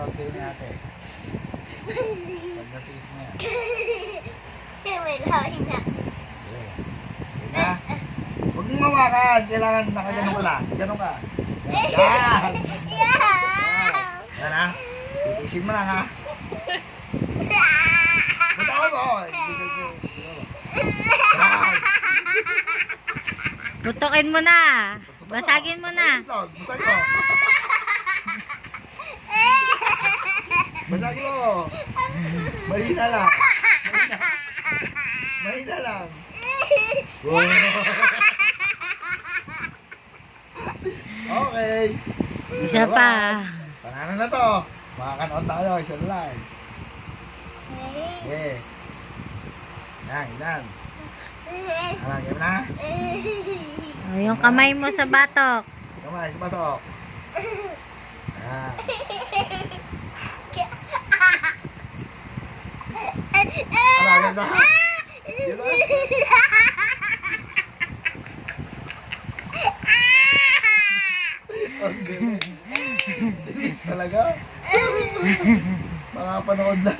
panood kayo ni ate. Pag natiis mo yan. May lawin na. Okay. Okay na. Huwag mong mawakan. Kailangan nakaganon ka lang. Ganon ka. Yan. Yeah! Yan ha. Titiisin mo lang ha. Ba't ako ba? Yan. Putukin mo na. Basagin mo na. Basagin mo. Basagin mo. Mahina lang. Mahina lang. Okay. Isa pa. Panalo na to. Makakanood tayo. Isa na lang. Sige. Yan, yan. Game na. O, yung kamay mo sa batok. Kamay, sa batok. Yan. Ganda. Diba? Ang galing. Dinis talaga. Mga panood lang.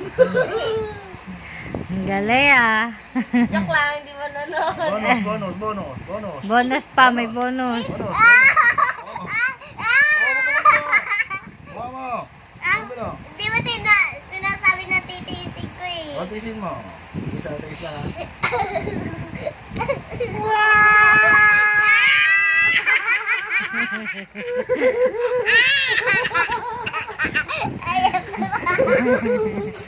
Ang galing ah. Joke lang, hindi mo nanonood. Bonus. Bonus pa, may bonus. Bonus. Mo. Hindi mo sinasabi na titiisig ko eh. O, tiisin mo. Tiis lang ha. Ayoko.